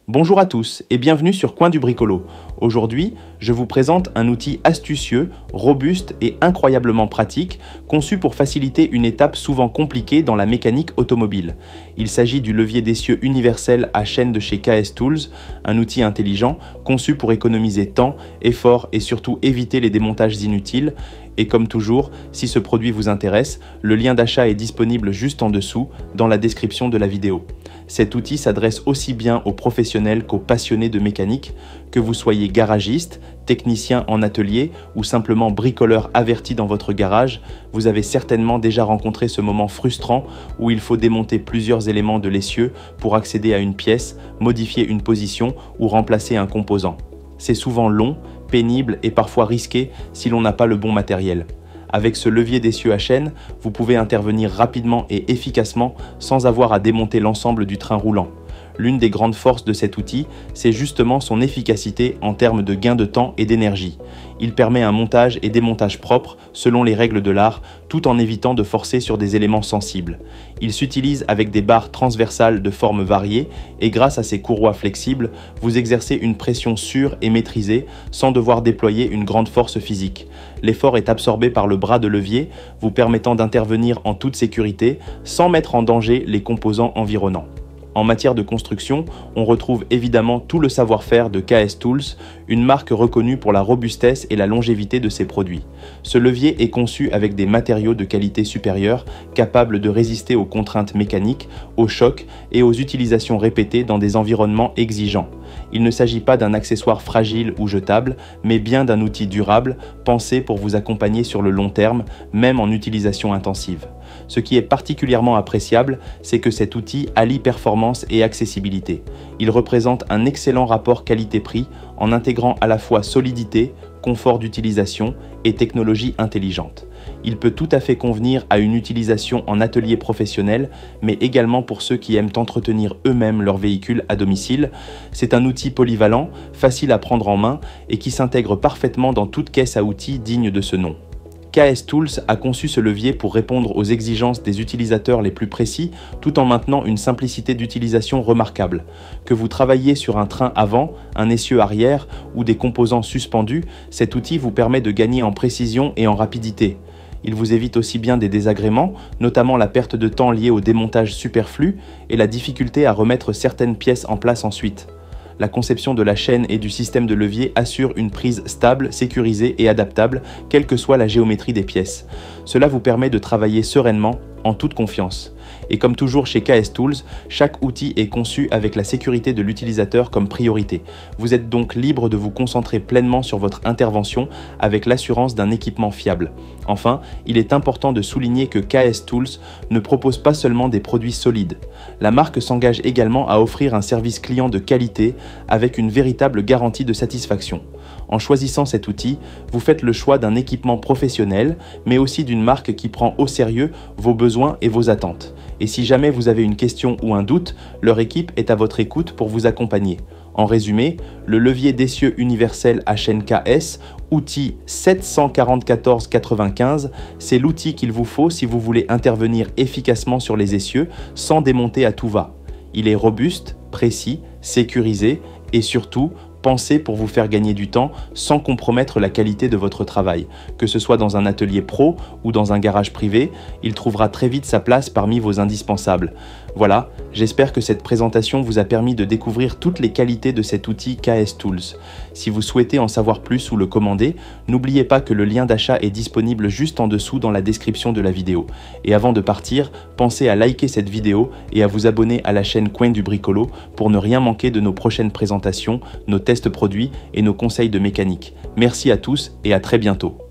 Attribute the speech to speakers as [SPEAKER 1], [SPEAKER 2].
[SPEAKER 1] Bonjour à tous et bienvenue sur Coin du Bricolo. Aujourd'hui, je vous présente un outil astucieux, robuste et incroyablement pratique, conçu pour faciliter une étape souvent compliquée dans la mécanique automobile. Il s'agit du levier d'essieu universel à chaîne de chez KS Tools, un outil intelligent conçu pour économiser temps, effort et surtout éviter les démontages inutiles. Et comme toujours, si ce produit vous intéresse, le lien d'achat est disponible juste en dessous, dans la description de la vidéo. Cet outil s'adresse aussi bien aux professionnels qu'aux passionnés de mécanique, que vous soyez garagiste, technicien en atelier ou simplement bricoleur averti dans votre garage, vous avez certainement déjà rencontré ce moment frustrant où il faut démonter plusieurs éléments de l'essieu pour accéder à une pièce, modifier une position ou remplacer un composant. C'est souvent long, pénible et parfois risqué si l'on n'a pas le bon matériel. Avec ce levier d'essieu à chaîne, vous pouvez intervenir rapidement et efficacement sans avoir à démonter l'ensemble du train roulant. L'une des grandes forces de cet outil, c'est justement son efficacité en termes de gain de temps et d'énergie. Il permet un montage et démontage propre selon les règles de l'art, tout en évitant de forcer sur des éléments sensibles. Il s'utilise avec des barres transversales de formes variées et grâce à ses courroies flexibles, vous exercez une pression sûre et maîtrisée sans devoir déployer une grande force physique. L'effort est absorbé par le bras de levier, vous permettant d'intervenir en toute sécurité sans mettre en danger les composants environnants. En matière de construction, on retrouve évidemment tout le savoir-faire de KS Tools, une marque reconnue pour la robustesse et la longévité de ses produits. Ce levier est conçu avec des matériaux de qualité supérieure, capables de résister aux contraintes mécaniques, aux chocs et aux utilisations répétées dans des environnements exigeants. Il ne s'agit pas d'un accessoire fragile ou jetable, mais bien d'un outil durable, pensé pour vous accompagner sur le long terme, même en utilisation intensive. Ce qui est particulièrement appréciable, c'est que cet outil allie performance et accessibilité. Il représente un excellent rapport qualité-prix en intégrant à la fois solidité, confort d'utilisation et technologie intelligente. Il peut tout à fait convenir à une utilisation en atelier professionnel, mais également pour ceux qui aiment entretenir eux-mêmes leur véhicule à domicile. C'est un outil polyvalent, facile à prendre en main et qui s'intègre parfaitement dans toute caisse à outils digne de ce nom. KS Tools a conçu ce levier pour répondre aux exigences des utilisateurs les plus précis tout en maintenant une simplicité d'utilisation remarquable. Que vous travailliez sur un train avant, un essieu arrière ou des composants suspendus, cet outil vous permet de gagner en précision et en rapidité. Il vous évite aussi bien des désagréments, notamment la perte de temps liée au démontage superflu et la difficulté à remettre certaines pièces en place ensuite. La conception de la chaîne et du système de levier assure une prise stable, sécurisée et adaptable, quelle que soit la géométrie des pièces. Cela vous permet de travailler sereinement, en toute confiance. Et comme toujours chez KS Tools, chaque outil est conçu avec la sécurité de l'utilisateur comme priorité. Vous êtes donc libre de vous concentrer pleinement sur votre intervention avec l'assurance d'un équipement fiable. Enfin, il est important de souligner que KS Tools ne propose pas seulement des produits solides. La marque s'engage également à offrir un service client de qualité avec une véritable garantie de satisfaction. En choisissant cet outil, vous faites le choix d'un équipement professionnel, mais aussi d'une marque qui prend au sérieux vos besoins et vos attentes. Et si jamais vous avez une question ou un doute, leur équipe est à votre écoute pour vous accompagner. En résumé, le levier d'essieu universel à chaîne KS, outil 744,95, c'est l'outil qu'il vous faut si vous voulez intervenir efficacement sur les essieux sans démonter à tout va. Il est robuste, précis, sécurisé et surtout pensé pour vous faire gagner du temps sans compromettre la qualité de votre travail. Que ce soit dans un atelier pro ou dans un garage privé, il trouvera très vite sa place parmi vos indispensables. Voilà, j'espère que cette présentation vous a permis de découvrir toutes les qualités de cet outil KS Tools. Si vous souhaitez en savoir plus ou le commander, n'oubliez pas que le lien d'achat est disponible juste en dessous dans la description de la vidéo. Et avant de partir, pensez à liker cette vidéo et à vous abonner à la chaîne Coin du Bricolo pour ne rien manquer de nos prochaines présentations, nos tests produits et nos conseils de mécanique. Merci à tous et à très bientôt.